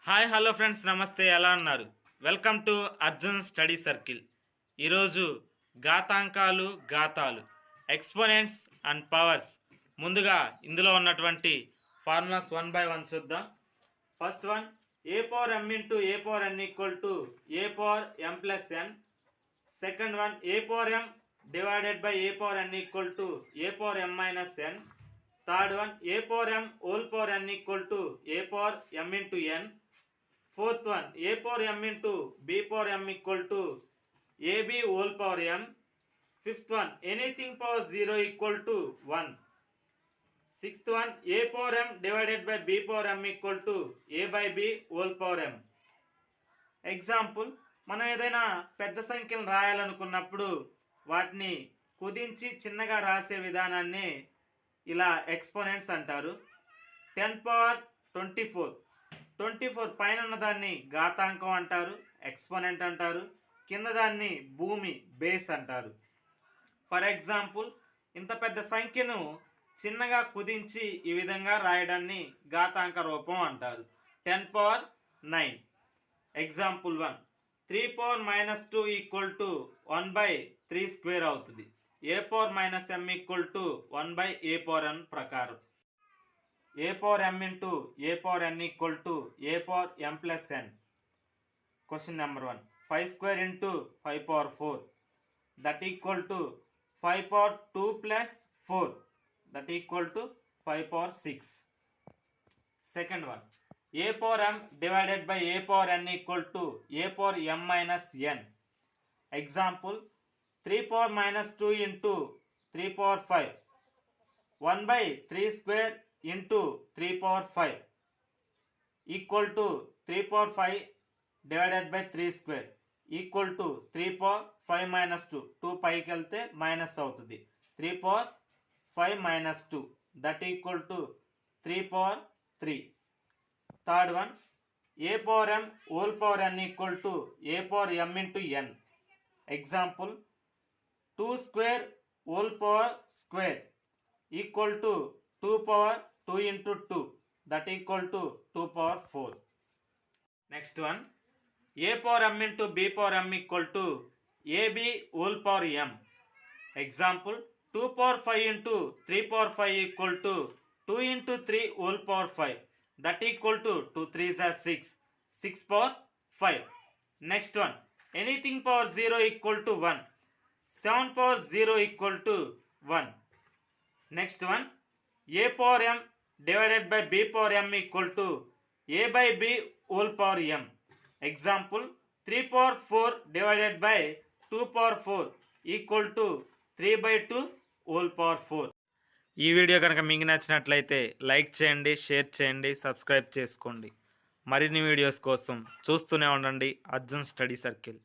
Hi hello friends, నమస్తే. ఎలా అన్నారు? Welcome to Arjun study circle. ఈరోజు ఘాతాంకాలు, ఘాతాలు, ఎక్స్పోనెంట్స్ అండ్ పవర్స్. ముందుగా ఇందులో ఉన్నటువంటి ఫార్ములాస్ 1 by 1 చూద్దాం. First one, A power m into A power n equal to A power m plus n. Second one, A power m divided by A power n equal to A power m minus n. Third one, A power m whole power n equal to A power m into n. Fourth one, a power m into b power m equal to ab whole power m. Fifth one, anything power 0 equal to 1. Sixth one, a power m divided by b power m equal to a by b whole power m. Example, మనం ఏదైనా పెద్ద సంఖ్యను రాయాలనుకున్నప్పుడు వాటిని కుదించి చిన్నగా రాసే విధానాన్ని ఇలా ఎక్స్పోనెంట్స్ అంటారు. 10 పవర్ 24 పైన ఉన్నదాన్ని ఘాతాంకం అంటారు, ఎక్స్పోనెంట్ అంటారు. కింద దాన్ని భూమి, బేస్ అంటారు. ఫర్ ఎగ్జాంపుల్, ఇంత పెద్ద సంఖ్యను చిన్నగా కుదించి ఈ విధంగా రాయడాన్ని ఘాతాంక రూపం అంటారు. 10 power 9. Example 1, 3 power minus 2 equal to 1 by 3 square అవుతుంది. A power minus m equal to 1 by A power n ప్రకారం. A power m into A power n equal to A power m plus n. Question number 1, 5 square into 5 power 4 that equal to 5 power 2 plus 4 that equal to 5 power 6. Second one, A power m divided by A power n equal to A power m minus n. Example, 3 power minus 2 into 3 power 5 1 by 3 square into 3 power 5 equal to 3 power 5 divided by 3 square equal to 3 power 5 minus 2. 2 పైకి వెళ్తే minus అవుతుంది. 3 power 5 minus 2 that equal to 3 power 3. Third one, A power m whole power n equal to A power m into n. Example, 2 square whole power square equal to 2 power 2 into 2 that equal to 2 power 4. Next one, a power m into b power m equal to ab whole power m. Example, 2 power 5 into 3 power 5 equal to 2 into 3 whole power 5 that equal to 2 3s are 6. 6 power 5. Next one, anything power 0 equal to 1. 7 power 0 equal to 1. Next one, a power m divided by b power m equal to a by b whole power m. Example, 3 power 4 divided by 2 power 4 equal to 3 by 2 whole power 4. ఈ video కనుక మీకు నచ్చినట్లయితే like చేయండి, share చేయండి, subscribe చేసుకోండి. మరిన్ని videos కోసం చూస్తూనే ఉండండి అర్జున్ స్టడీ సర్కిల్.